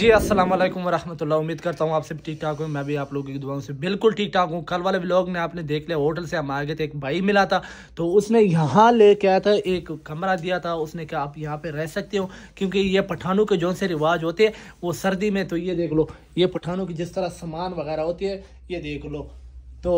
जी अस्सलाम वालेकुम वरहमतुल्लाह। उम्मीद करता हूँ आप सब ठीक ठाक हो। मैं भी आप लोगों की दुआओं से बिल्कुल ठीक ठाक हूँ। कल वाले व्लॉग में आपने देख लिया, होटल से हम आ गए थे, एक भाई मिला था तो उसने यहाँ लेके आया था, एक कमरा दिया था। उसने कहा आप यहाँ पे रह सकते हो, क्योंकि ये पठानों के जो से रिवाज होते हैं वो सर्दी में, तो ये देख लो, ये पठानों की जिस तरह सामान वगैरह होती है ये देख लो। तो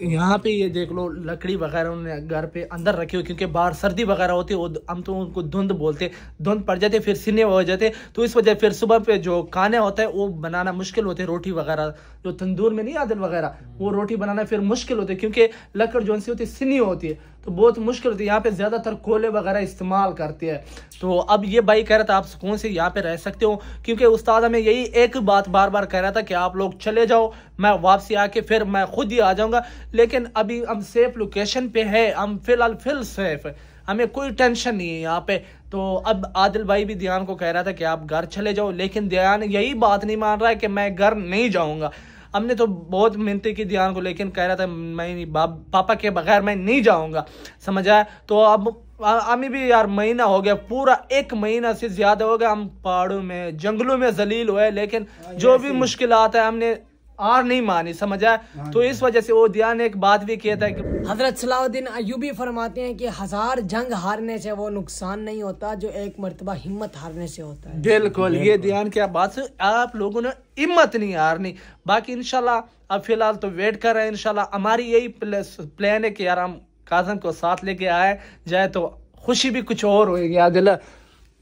यहाँ पे ये देख लो लकड़ी वगैरह उन्होंने घर पे अंदर रखी हो, क्योंकि बाहर सर्दी वगैरह होती है, वो हम तो उनको धुंध बोलते, धुंध पड़ जाते फिर सीने हो जाते, तो इस वजह फिर सुबह पे जो खाने होता है वो बनाना मुश्किल होते, रोटी वगैरह जो तंदूर में नहीं आदल वगैरह, वो रोटी बनाना फिर मुश्किल होती है, क्योंकि लकड़ जो सी होती है सीनी होती है, तो बहुत मुश्किल होती है। यहाँ पे ज़्यादातर कोयले वगैरह इस्तेमाल करते हैं। तो अब ये भाई कह रहा था आप सुकून से यहाँ पे रह सकते हो, क्योंकि उस्ताद हमें यही एक बात बार बार कह रहा था कि आप लोग चले जाओ, मैं वापसी आके फिर मैं खुद ही आ जाऊँगा। लेकिन अभी हम सेफ लोकेशन पे है, हम फिलहाल सेफ है, हमें कोई टेंशन नहीं है यहाँ पे। तो अब आदिल भाई भी ध्यान को कह रहा था कि आप घर चले जाओ, लेकिन ध्यान यही बात नहीं मान रहा है कि मैं घर नहीं जाऊँगा। हमने तो बहुत मिन्नतें की ध्यान को, लेकिन कह रहा था मैं पापा के बगैर मैं नहीं जाऊँगा, समझ आया। तो अब हमें भी यार महीना हो गया, पूरा 1 महीना से ज्यादा हो गया हम पहाड़ों में जंगलों में जलील हुए, लेकिन जो भी मुश्किल आता है हमने हार नहीं मानी, समझ आया। तो इस वजह से वो ध्यान एक बात भी किया था कि हजरत सलाहुद्दीन अय्यूबी फरमाते हैं कि 1000 जंग हारने से वो नुकसान नहीं होता जो एक मर्तबा हिम्मत हारने से होता है। बिल्कुल ये ध्यान क्या बात से आप लोगों ने हिम्मत नहीं हारनी। बाकी इंशाल्लाह अब फिलहाल तो वेट कर रहे हैं, इंशाल्लाह हमारी यही प्लान है कि यार हम काजम को साथ लेके आए जाए तो खुशी भी कुछ और होगी। आदिल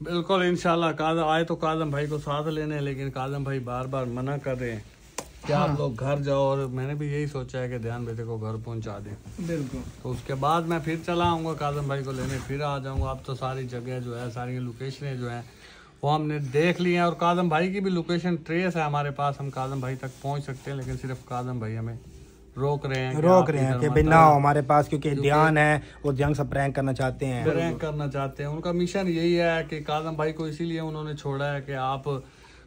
बिल्कुल इंशाल्लाह काजम आए तो काजम भाई को साथ लेने, लेकिन काजम भाई बार बार मना कर रहे हैं कि आप लोग घर जाओ, और मैंने भी यही सोचा है कि ध्यान बेटे को घर पहुंचा दें। बिल्कुल, तो उसके बाद मैं फिर चला आऊँगा काजम भाई को लेने, फिर आ जाऊँगा। अब तो सारी जगह जो है, सारी लोकेशनें जो हैं वो हमने देख ली हैं, और काजम भाई की भी लोकेशन ट्रेस है हमारे पास, हम काजम भाई तक पहुँच सकते हैं, लेकिन सिर्फ काजम भाई हमें रोक रहे हैं कि भाई ना हो हमारे पास, क्योंकि ध्यान है वो जंग से प्रैंक करना चाहते हैं। उनका मिशन यही है कि काजम भाई को इसीलिए उन्होंने छोड़ा है कि आप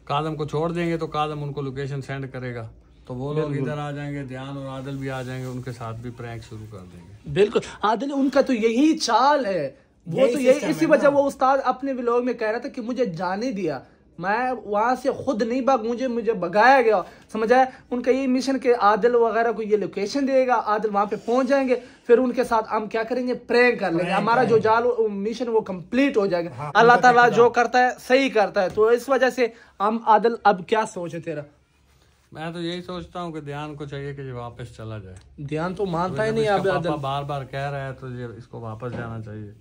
काजम को छोड़ देंगे तो काजम उनको लोकेशन सेंड करेगा, तो वो लोग इधर आ जाएंगे, ध्यान और आदिल भी आ जाएंगे, उनके साथ भी प्रैंक शुरू कर देंगे। बिल्कुल आदिल उनका तो यही चाल है, वो तो यही इसी वजह वो उस्ताद अपने व्लॉग में कह रहा था कि मुझे जाने दिया, मैं वहां से खुद नहीं भाग, मुझे भगाया गया, समझ आया। उनका ये मिशन के आदिल वगैरह को ये लोकेशन देगा, आदिल वहां पे पहुंच जाएंगे, फिर उनके साथ हम क्या करेंगे, प्रैंक कर लेंगे, हमारा जो जाल मिशन वो कंप्लीट हो जाएगा। अल्लाह ताला जो करता है सही करता है, तो इस वजह से हम आदिल अब क्या सोचे तेरा? मैं तो यही सोचता हूँ कि ध्यान को चाहिए कि वापस चला जाए। ध्यान तो मानता ही नहीं, पापा बार बार कह रहा है तो इसको वापस जाना चाहिए।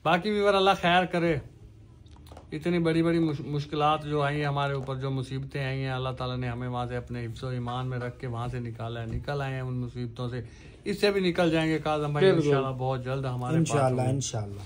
बाकी भी अल्लाह खैर करे। इतनी बड़ी बड़ी मुश्किलात जो आई हैं हमारे ऊपर, जो मुसीबतें आई हैं, अल्लाह ताला ने हमें वहाँ से अपने हिफ्ज़ो ईमान में रख के वहाँ से निकाला है, निकल आए हैं उन मुसीबतों से, इससे भी निकल जाएंगे काज़म भाई इंशाल्लाह बहुत जल्द हमारे इंशाल्लाह।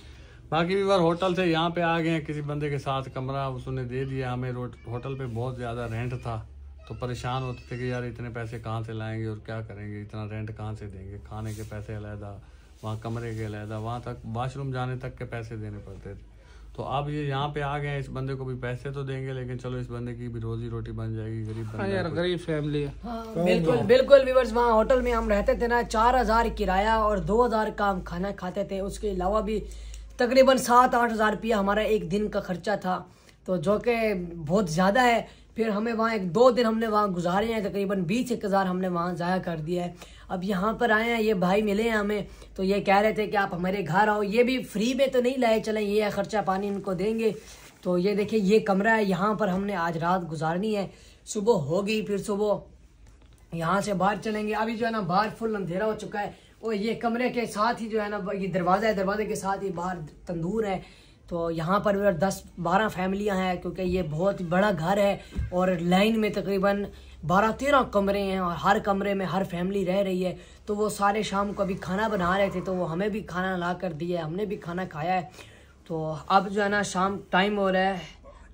बाकी भी होटल से यहाँ पे आ गए हैं, किसी बंदे के साथ कमरा उसने दे दिया हमें। होटल पे बहुत ज़्यादा रेंट था, तो परेशान होते थे कि यार इतने पैसे कहाँ से लाएंगे और क्या करेंगे, इतना रेंट कहाँ से देंगे, खाने के पैसे अलहदा, वहाँ कमरे के अलहदा, वहाँ तक वाशरूम जाने तक के पैसे देने पड़ते थे। तो अब ये यहाँ पे आ गए हैं, इस बंदे को भी पैसे तो देंगे, लेकिन चलो इस बंदे की भी रोजी रोटी बन जाएगी, गरीब बंदा यार गरीब फैमिली है। हाँ, बिल्कुल व्यूअर्स, वहाँ होटल में हम रहते थे ना, 4000 किराया और 2000 का हम खाना खाते थे, उसके अलावा भी तकरीबन 7-8 हज़ार रुपया हमारा एक दिन का खर्चा था, तो जो कि बहुत ज़्यादा है। फिर हमें वहाँ 1-2 दिन हमने वहाँ गुजारे हैं, तकरीबन 20-21 हज़ार हमने वहाँ ज़ाया कर दिया है। अब यहाँ पर आए हैं, ये भाई मिले हैं हमें, तो ये कह रहे थे कि आप हमारे घर आओ, ये भी फ्री में तो नहीं लाए, चलें ये खर्चा पानी इनको देंगे। तो ये देखिए ये कमरा है, यहाँ पर हमने आज रात गुजारनी है। सुबह होगी, फिर सुबह यहाँ से बाहर चलेंगे। अभी जो है ना बाहर फुल अंधेरा हो चुका है, और ये कमरे के साथ ही जो है ना ये दरवाज़ा है, दरवाजे के साथ ही बाहर तंदूर है। तो यहाँ पर 10-12 फैमिलियाँ हैं, क्योंकि ये बहुत बड़ा घर है, और लाइन में तकरीबन 12-13 कमरे हैं, और हर कमरे में हर फैमिली रह रही है। तो वो सारे शाम को अभी खाना बना रहे थे, तो वो हमें भी खाना ला कर दिया, हमने भी खाना खाया है। तो अब जो है ना शाम टाइम हो रहा है,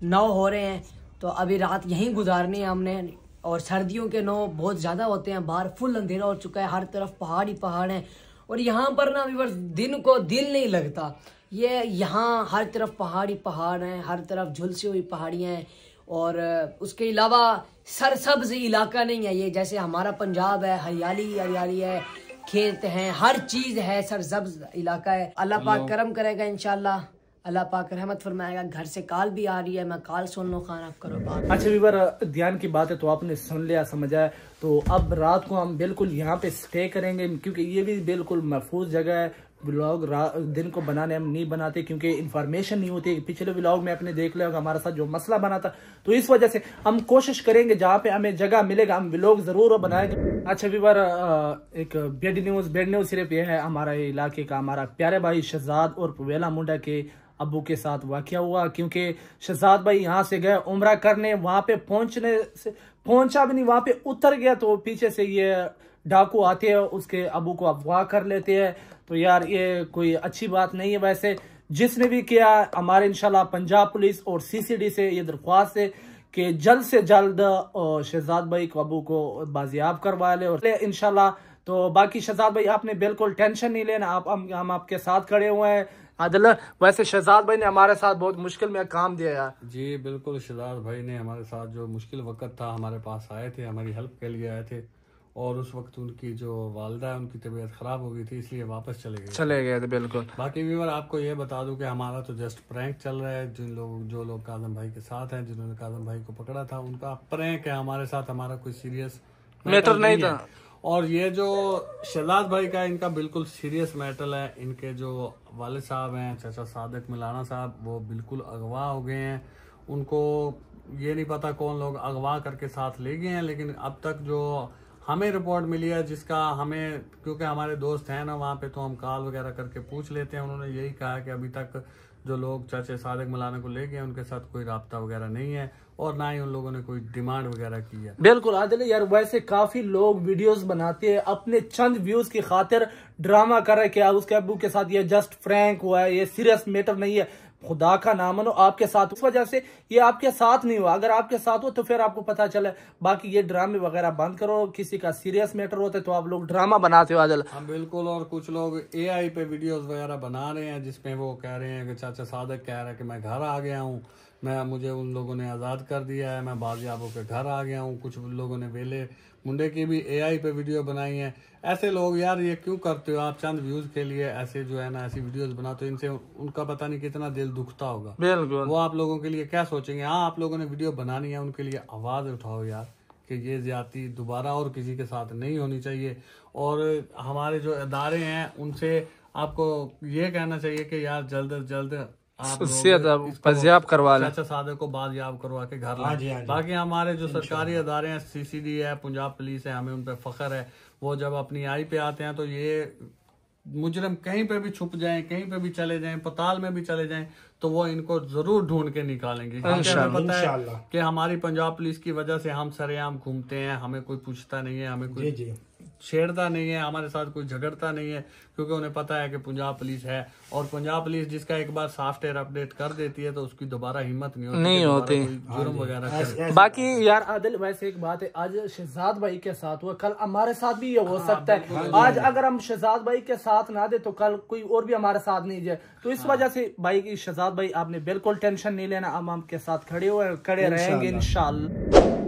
9 हो रहे हैं, तो अभी रात यहीं गुजारनी है हमने। और सर्दियों के 9 बहुत ज़्यादा होते हैं, बाहर फुल अंधेरा हो चुका है, हर तरफ पहाड़ ही पहाड़ हैं, और यहाँ पर ना व्यूअर्स दिन को दिल नहीं लगता। ये यहाँ हर तरफ पहाड़ ही पहाड़ हैं, हर तरफ झुलसी हुई पहाड़ियाँ हैं, और उसके अलावा सरसब्ज इलाका नहीं है ये, जैसे हमारा पंजाब है, हरियाली हरियाली है, खेत हैं, हर चीज़ है, सरसब्ज इलाका है। अल्लाह पाक करम करेगा इंशाल्लाह, अल्लाह पाक रहमत फरमाएगा। घर से कॉल भी आ रही है, मैं कॉल सुन लो, खाना करो बात। अच्छा वीवर, ध्यान की बात है तो आपने सुन लिया, समझा है। तो अब रात को हम बिल्कुल यहाँ पे स्टे करेंगे, क्योंकि ये भी बिल्कुल महफूज जगह है। व्लॉग दिन को बनाने हम नहीं बनाते क्योंकि इन्फॉर्मेशन नहीं होती। पिछले व्लॉग में आपने देख लिया हमारे साथ जो मसला बना था, तो इस वजह से हम कोशिश करेंगे जहाँ पे हमें जगह मिलेगा हम व्लॉग जरूर बनाएंगे। अच्छा वीवर, एक बेड न्यूज सिर्फ ये है, हमारे इलाके का हमारा प्यारे भाई शहजाद और वेला मुंडा के अब्बू के साथ वाकया हुआ। क्योंकि शहजाद भाई यहाँ से गए उम्रा करने, वहां पे पहुंचा भी नहीं, वहां पे उतर गया, तो पीछे से ये डाकू आते हैं, उसके अबू को अगवा कर लेते हैं। तो यार ये कोई अच्छी बात नहीं है। वैसे जिसने भी किया, हमारे इंशाल्लाह पंजाब पुलिस और सीसीडी से ये दरख्वास्त है कि जल्द से जल्द शहजाद भाई को अबू को बाजियाब करवा ले और इंशाल्लाह। तो बाकी शहजाद भाई आपने बिल्कुल टेंशन नहीं लेना, हम आपके साथ खड़े हुए हैं। आदिल, वैसे शहजाद भाई ने हमारे साथ बहुत मुश्किल में काम दिया यार। जी बिल्कुल, शहजाद भाई ने हमारे साथ जो मुश्किल वक्त था हमारे पास आए थे, हमारी हेल्प के लिए आए थे। और उस वक्त उनकी जो वालदा है उनकी तबीयत खराब हो गई थी, इसलिए वापस चले गए थे। बिल्कुल। बाकी व्यूअर आपको ये बता दूं कि हमारा तो जस्ट प्रैंक चल रहा है। जो लोग काजम भाई के साथ हैं, जिन्होंने काजम भाई को पकड़ा था, उनका प्रैंक है हमारे साथ, हमारा कोई सीरियस मैटर नहीं था। और ये जो शहजाद भाई का, इनका बिल्कुल सीरियस मैटर है। इनके जो वालिद साहब हैं, चाचा सादिक मिलाना साहब, वो बिल्कुल अगवा हो गए हैं। उनको ये नहीं पता कौन लोग अगवा करके साथ ले गए हैं, लेकिन अब तक जो हमें रिपोर्ट मिली है, जिसका हमें, क्योंकि हमारे दोस्त हैं ना वहाँ पे, तो हम कॉल वगैरह करके पूछ लेते हैं। उन्होंने यही कहा कि अभी तक जो लोग चाचे सादिक मिलाने को ले गए उनके साथ कोई राब्ता वगैरह नहीं है, और ना ही उन लोगों ने कोई डिमांड वगैरह की है। बिल्कुल आदिल यार, वैसे काफी लोग वीडियोस बनाते हैं अपने चंद व्यूज की खातिर, ड्रामा कर रहे हैं कि उसके अब्बू के साथ ये जस्ट फ्रैंक हुआ है, ये सीरियस मैटर नहीं है। खुदा का नाम मानो आपके साथ, उस वजह से ये आपके साथ नहीं हुआ। अगर आपके साथ हो तो फिर आपको पता चले। बाकी ये ड्रामे वगैरह बंद करो, किसी का सीरियस मैटर होता है तो आप लोग ड्रामा बनाते हो आदिल। हाँ बिल्कुल। और कुछ लोग AI पे वीडियोस वगैरह बना रहे हैं, जिसमें वो कह रहे हैं कि चाचा सादिक कह रहा है कि मैं घर आ गया हूँ, मुझे उन लोगों ने आज़ाद कर दिया है, मैं बाजियाब होकर घर आ गया हूँ। कुछ लोगों ने वेले मुंडे की भी AI पे वीडियो बनाई है। ऐसे लोग यार ये क्यों करते हो आप? चंद व्यूज के लिए ऐसे जो है ना ऐसी वीडियोस बनाते हो, इनसे उनका पता नहीं कितना दिल दुखता होगा। बिल्कुल। वो आप लोगों के लिए क्या सोचेंगे? हाँ, आप लोगों ने वीडियो बनानी है, उनके लिए आवाज उठाओ यार कि ये ज्यादती दोबारा और किसी के साथ नहीं होनी चाहिए। और हमारे जो इदारे हैं उनसे आपको ये कहना चाहिए कि यार जल्द से जल्द बाजियाब करवा लें, चाचा सादिक को बाजियाब करवा के घर लाएं। बाकी हमारे जो सरकारी अदारे हैं, CCD है, पंजाब पुलिस है, हमें उन पर फख्र है। वो जब अपनी आई पे आते हैं तो ये मुजरम कहीं पे भी छुप जाएं, कहीं पे भी चले जाएं, पताल में भी चले जाएं, तो वो इनको जरूर ढूंढ के निकालेंगे। हमें पता है कि हमारी पंजाब पुलिस की वजह से हम सरेआम घूमते हैं, हमें कोई पूछता नहीं है, हमें कोई छेड़ता नहीं है, हमारे साथ कोई झगड़ता नहीं है, क्योंकि उन्हें पता है कि पंजाब पुलिस है। और पंजाब पुलिस जिसका एक बार सॉफ्टवेयर अपडेट कर देती है तो उसकी दोबारा हिम्मत नहीं होती जुर्म वगैरह। बाकी यार आदिल, वैसे एक बात है, आज शहजाद भाई के साथ हुआ, कल हमारे साथ भी ये हो सकता है। आज अगर हम शहजाद भाई के साथ ना दे तो कल कोई और भी हमारे साथ नहीं जाए। तो इस वजह से भाई की शहजाद भाई आपने बिल्कुल टेंशन नहीं लेना, हम आपके साथ खड़े रहेंगे इंशाल्लाह।